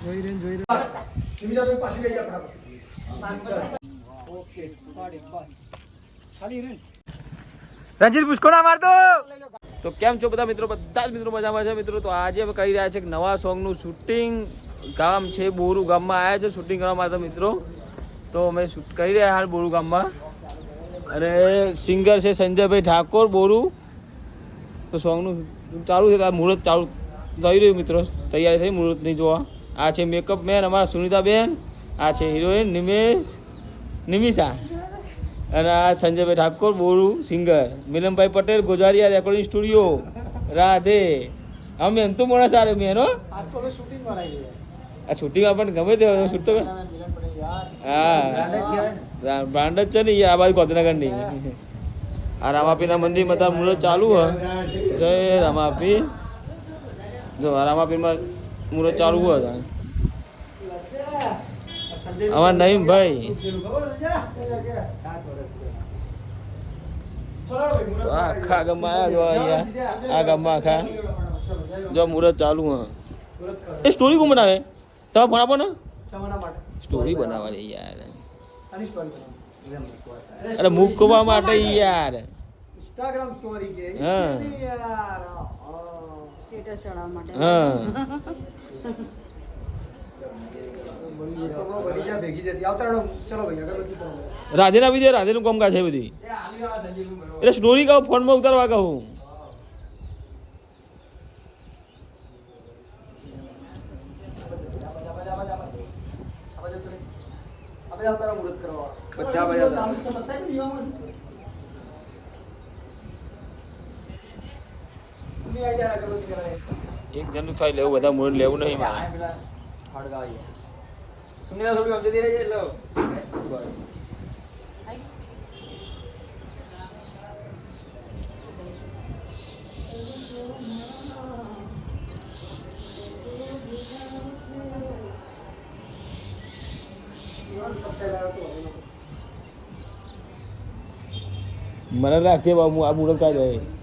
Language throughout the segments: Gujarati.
જોઈ રે ધીમી જાવ પાછી લઈ જા ફટાફટ ઓકે ગાડી બસ ખાલી રે રંજીત પુષ્કો ના મારતો તો કેમ છો બધા મિત્રો બધા જ મિત્રો મજામાં છે મિત્રો તો આજે અમે કરી રહ્યા છે એક નવા સોંગનું શૂટિંગ ગામ છે બોરુ ગામમાં આવ્યા છે શૂટિંગ કરવા માટે મિત્રો તો અમે શૂટ કરી રહ્યા હાલ બોરુ ગામમાં અને સિંગર છે સંજયભાઈ ઠાકોર બોરુ તો સોંગનું ચાલુ છે મુહૂર્ત ચાલુ થઈ રહ્યું મિત્રો તૈયારી થઈ મુહૂર્તની જોવા આ છે મેકઅપ મેન અમારા સુનિતાબેન આ છે હિરોઈન નિમિષા અને આ સંજયભાઈ ઠાકોર બોરુ સિંગર મિલનભાઈ પટેલ ગોજારિયા રેકોર્ડિંગ સ્ટુડિયો રાધે અમે એમ તો મોડા સારું મેં આજ તો શૂટિંગ આ શૂટિંગમાં પણ ગમે તે શૂટ તો હા બ્રાન્ડ જ છે ને આ બાજુ ગોધનગરની આ રામાપીના મંદિરમાં તાર મુહૂર્ત ચાલુ હ જય રામાપી જો રામાપીમાં મુહૂર્ત ચાલુ હોય અમાર નહીં ભાઈ આખા ગામમાં આવ્યા આ ગામમાં આખા જો મુહૂર્ત ચાલુ હ એ સ્ટોરી કોણ બનાવે તમે ભણાવો ને સ્ટોરી બનાવવાની યાર અરે મૂકવા માટે યાર ઇન્સ્ટાગ્રામ સ્ટોરી કે હા યાર સ્ટેટસ ચડાવવા માટે હા રાધે ના બીજે રાધે નું કામ કાજ છે બધી એટલે સ્ટોરી કહું ફોનમાં ઉતારવા કહું એક જણનું ખાઈ લેવું બધા મૂળ લેવું નહીં મારે સુનિતા થોડી સમજી રહી છે એટલે બસ મને રાખજે બાબુ આ મુહૂર્ત કાઢ જાય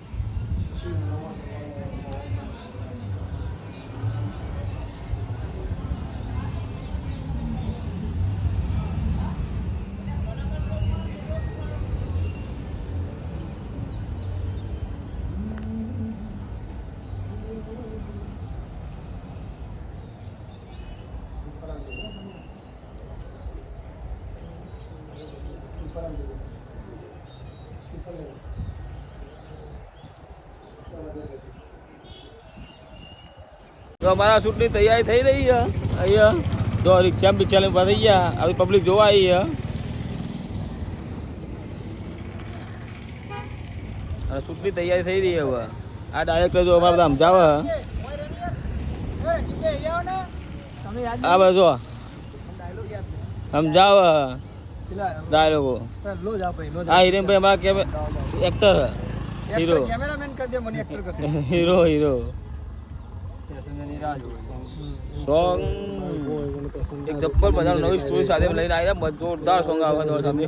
તો અમારા શૂટની તૈયારી થઈ રહી છે અહીંયા તો રિક્ષા બિક્ષા લઈને થઈ ગયા આવી પબ્લિક જોવા આવી છે અને શૂટની તૈયારી થઈ રહી છે હવે આ ડાયરેક્ટર જો અમારા બધા સમજાવે આ બધો સમજાવે ડાયલોગો આ હિરેનભાઈ અમારા actor hero hero hero song એક જબ્બર મજાનો નવી સ્ટોરી સાથે લઈને આવ્યા જોરદાર સોંગ આવે તમારા સામે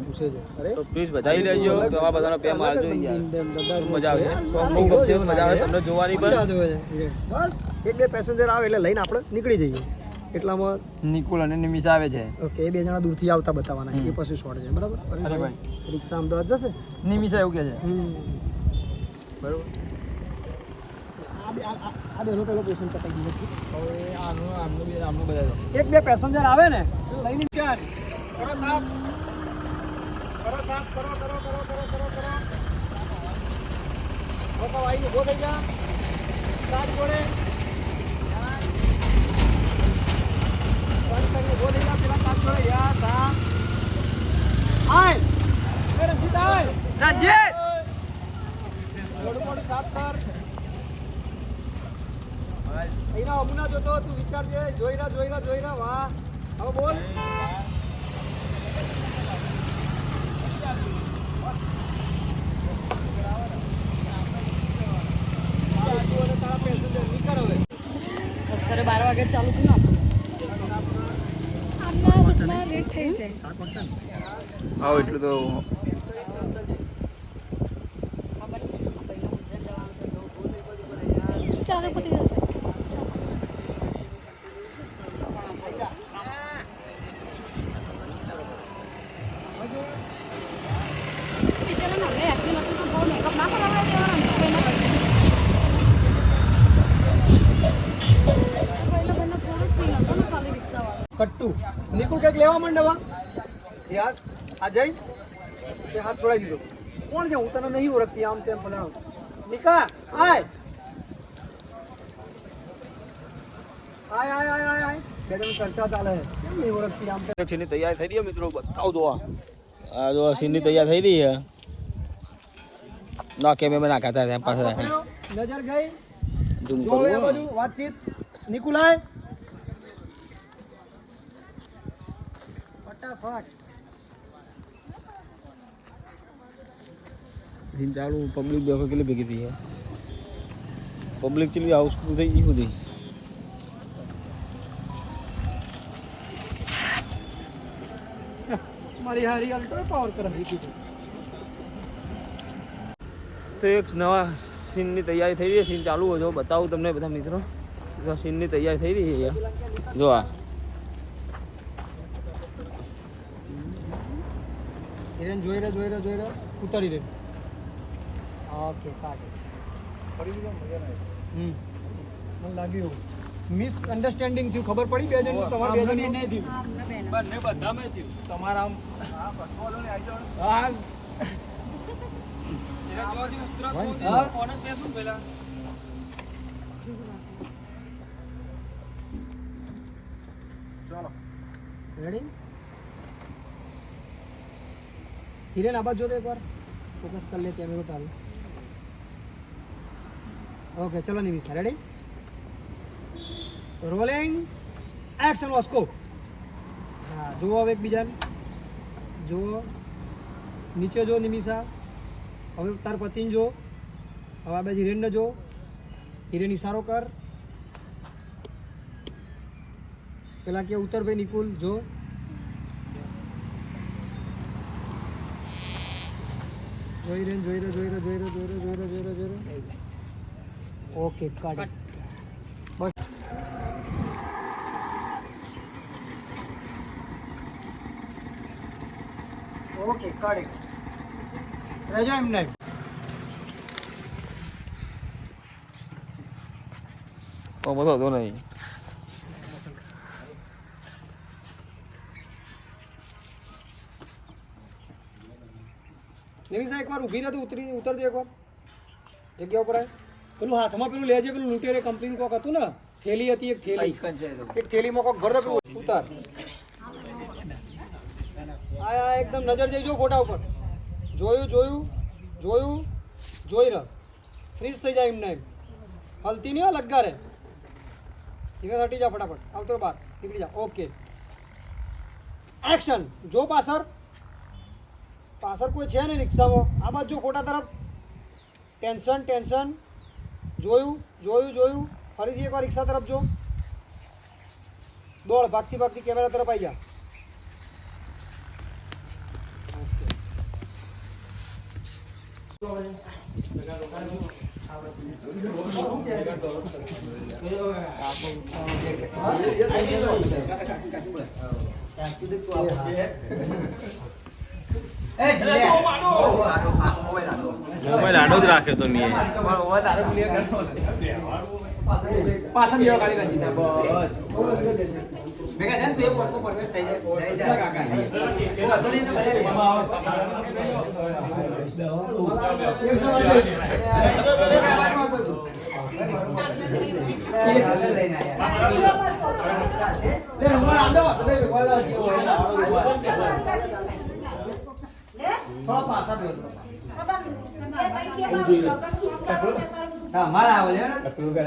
તો પ્લીઝ બધાઈ લેજો તો આ બધાનો પ્રેમ આવજો મજા આવે બહુ ગમશે મજા આવે તમને જોવાની પણ બસ એક બે પેસેન્જર આવે એટલે લઈને આપણે નીકળી જઈએ એટલામાં નિકુલ અને નિમિષા આવે છે ઓકે એ બે જણા દૂરથી આવતા બતાવવાના એ પછી શોર્ટ છે બરાબર અરે ભાઈ રિક્ષા અમદાવાદ જશે નિમિષા એવું કહે છે બરાબર આ બેનો પેલો પેશન્ટ પતાઈ ગયો હવે આમનું બધા એક બે પેસેન્જર આવે ને લઈને ચાર કરો સાફ કરો બસ આવીને ઉભો થઈ જા સાત જોડે બંધ કરીને ઉભો થઈ જા પેલા સાત જોડે યા સા આય રંજીત આય રંજીત મોડું સાફ કર અહીંના અમુના જોતો તું વિચારજે જોઈ રહ્યા વાહ હવે બોલ તારા પેસેન્જર નીકળ હવે 12 વાગે ચાલુ થયું ને લેટ થઈ જાય આવો એટલું તો ચાલે પતી જશે કંઈક લેવા માંડવા યાર આ જઈ તે હાથ છોડાવી દીધો કોણ છે હું તને નહીં ઓળખતી આમ તેમ બનાવ નિકા આય આય આય આય આય આય બે જણ ચર્ચા ચાલે છે કેમ નહીં ઓળખતી આમ તેમ સીની તૈયાર થઈ રહી છે મિત્રો બતાવ દો આ જો સીની તૈયાર થઈ રહી છે ના કેમે ના ખાતા હતા પાસે નજર ગઈ ઝૂમ જો એ બાજુ વાતચીત નિકુલાય ફટાફટ સીન ચાલુ પબ્લિક દેખો કેટલી ભેગી થઈ છે પબ્લિક ચલી હાઉસફુલ થઈ ગઈ બધી મારી હારી અલ્ટ્રા પાવર કરાવી દીધી તો એક નવા સીનની તૈયારી થઈ રહી છે સીન ચાલુ હોય જો બતાવું તમને બધા મિત્રો જો સીનની તૈયારી થઈ રહી છે જો આ હિરેન જોઈ રહ્યો ઉતારી રે ઓકે કાટ મને લાગ્યું મિસ અન્ડરસ્ટેન્ડિંગ થયું ખબર પડી બે જણ તમારા બે જણ નહીં થયું બંને બધામાં થયું તમારા આમ હા રેડી હિરેન આ બાજુ જોતો એકવાર ફોકસ કરી લે કેમેરો તારું ઓકે ચલો Nimisha ready rolling action Vasco હા જુઓ હવે એકબીજાને જુઓ નીચે જો નિમિષા હવે તાર પતિને જો હવે આ બાજુ હિરેનને જો હિરેન ઇશારો કર પેલા કે ઉત્તર ભાઈ નિકુલ જો જોઈ રહ્યો ઓકે કાઢ બસ ઓકે કાઢે રહેજો એમ નહીં બધો હતો નહીં નિમિષા એકવાર ઊભી નથી ઉતરજો એકવાર જગ્યા ઉપર પેલું હાથમાં પેલું લે છે પેલું લૂંટેરે કંપની કોક હતું ને થેલી હતી એક થેલીમાં કોક ભરતો પેલું ઉતાર આ એકદમ નજર જઈજો ફોટા ઉપર જોયું જોઈ રહ ફ્રીઝ થઈ જાય એમને એમ હલતી નહીં લગા રે ધીરે હટી જા ફટાફટ આવતો બહાર નીકળી જા ઓકે એક્શન જો પાછળ કોઈ છે ને રિક્ષામાં આ બાજુ ફોટા તરફ ટેન્શન જોયું ફરીથી એકવાર રિક્ષા તરફ જો દોડ ભાગતી કેમેરા તરફ આવી જા મોબાઈલ આડો જ રાખ્યો તો મેં પાછા બીજો ખાલી કરી દીધા બસ મેગા જાન તું એક પપ્પો પરવેશ થઈ જાય કાકા થોડા પાછા બે ના મારા આવે છે બરોબર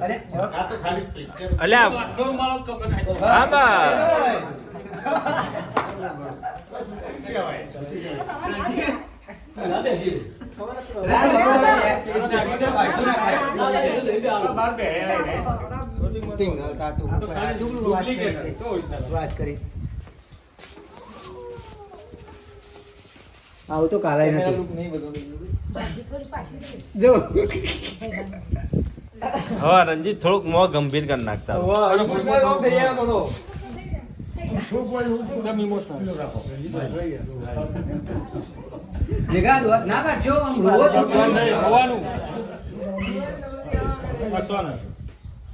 છે અલ્યા હા બા વાત કરી આવું તો કાલાય નથી જો હા રંજીત થોડુંક મોં ગંભીર કરી નાખતા ભેગા ના કાઢજો આમ રોવો તો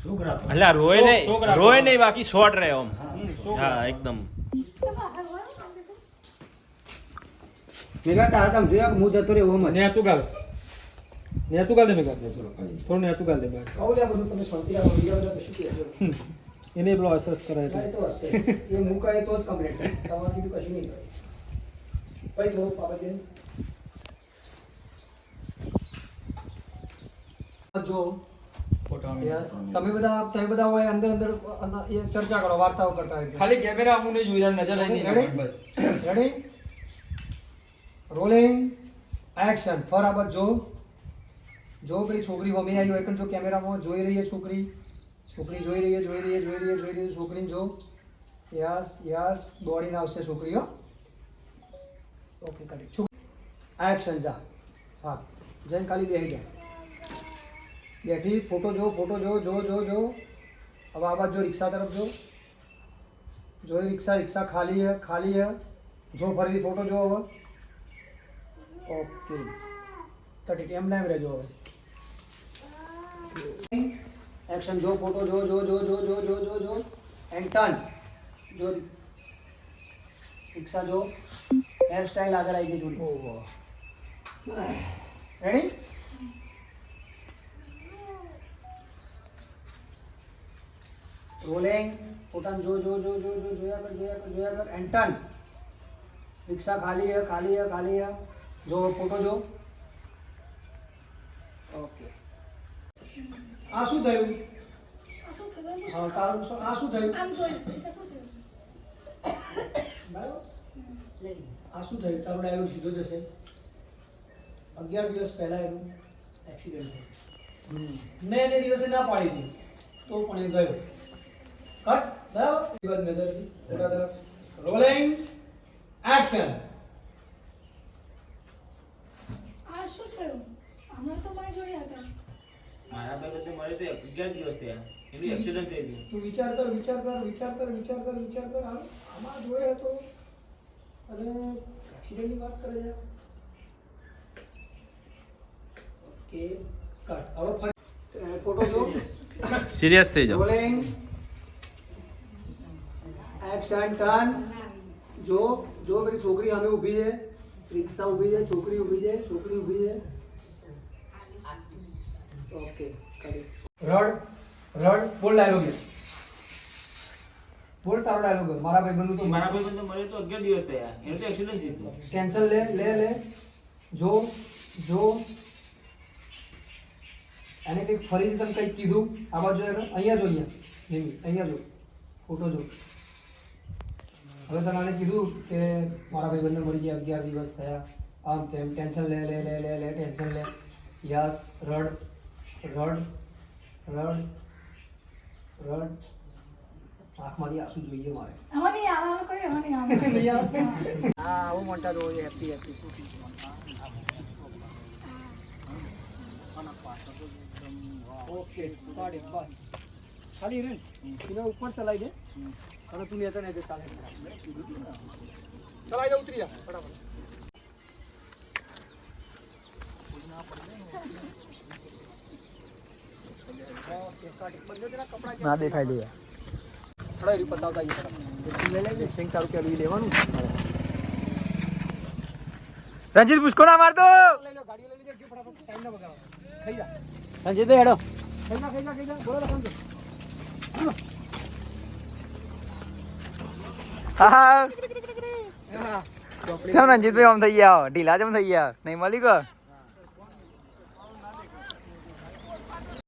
છોકરા એટલે રોય શોખ નહીં રાખો. રોય નહીં બાકી શોર્ટ રહે આમ શોખ હા એકદમ મેગા તારા તમે જોયા હું જતો રહ્યો મત નેચું ગાલ દે મેં થોડું નેચું ગાલ દે બસ કૌલ્યા બધું તમે શાંતિ રાખો બીજા બધા કશું કહેજો એને પેલો અસરસ કરાય કાંઈ તો હશે એ મુકાય તો જ કમ્પ્લીટ થાય તમારે બીજું કશું નહીં થાય ભાઈ થોડું પાપા દે જો યસ તમે બધા હોય અંદર અંદર એ ચર્ચા કરો વાર્તાઓ કરતા હોય ખાલી કેમેરા અમુને જોઈ રહ્યા નજર આવી Ready? બસ રેડી રોલિંગ એક્શન ફટાફટ જો પેલી છોકરી હોમે આવી હોય પણ જો કેમેરામાં જોઈ રહી છે છોકરી જોઈ રહી છે છોકરીને જો યસ દોડીને આવશે છોકરીઓ ઓકે કરેક્ટ એક્શન જા હા જઈને ખાલી બેસી જા બેઠી ફોટો જો હવે આ બાજુ જો રિક્ષા તરફ જો રિક્ષા ખાલી હે જો ફરીથી ફોટો જો હવે ઓકે 30 એમ ટાઈમ રહેજો હવે એક્શન જો ફોટો જો એન્ડ ટર્ન જો રિક્ષા જો હેર સ્ટાઇલ આગળ આવી ગઈ જોડી રેડી રોલિંગ ફોટાને જો જોયા કર એન્ડ ટર્ન રિક્ષા ખાલી હે જો ફોટો જો ઓકે આ શું થયું હા તારું આ શું થયું બરાબર આ શું થયું તારો ડાયલોગ સીધો જશે 11 દિવસ પહેલા એનું એક્સિડન્ટ થયું મેં એને દિવસે ના પાડી હતી તો પણ એ ગયો કટ બરાબર એ વાત નજર ફોટા તરફ રોલિંગ એક્શન આ શું થયું હમણાં તો મારી જોડે હતા મારા ભાઈ બધે મળે તો 11 દિવસ થયા એનું એક્સિડન્ટ થઈ ગયું તું વિચાર કર હાલ આમાં જોડે હતો અને એક્સિડન્ટની વાત કરે છે ઓકે કટ હવે ફરી ફોટો જો સિરિયસ થઈ જાઓ રોલિંગ એક્શન ટર્ન જો પેલી છોકરી સામે ઊભી છે રિક્ષા ઊભી છે છોકરી ઊભી છે ઓકે રડ બોલ ડાયલોગ બોલ તારો ડાયલોગ મારા ભાઈબંધનું તો મારા ભાઈ બંધ મળે તો 11 દિવસ થયા એનું તો એક્સિડન્ટ થઈ ગયું ટેન્શન લે જો એને કંઈક ફરીથી તમે કંઈક કીધું આ બાજુ અહીંયા જો અહીંયા જો ફોટો જો હવે તને આને કીધું કે મારા ભાઈબંધને મળી ગયા 11 દિવસ થયા આમ તેમ ટેન્શન લે ટેન્શન લે યસ રડ આંખમાંથી આંસુ જોઈએ મારે હવે નહીં આવવાનું કર્યું હવે નહીં આવવાનું હા આવું મોટા તો હેપી ઓકે ગાડી બસ ખાલી રે તું ઉપર ચલાવી દે અને તું નેચર ને ચાલે ચલાવી દે ઉતરી જા ફટાફટ ઓકે ગાડી બંને તેના કપડા ના દેખાય દે થોડા એરી પતાવતા આવીએ લિપસિંગ તારું કે લેવાનું રંજીત પુષ્કો ના મારતો લઈ લો ગાડીઓ લઈ લેજો ફટાફટ ટાઈમ ના બગાડો થઈ જા રંજીત ભાઈ હેડો ખાઈ જા બોલો લખન હા ચમ રંજીત ભાઈ આમ થઈ ગયા ઢીલા ચમ થઈ ગયા નહીં મળી ગયો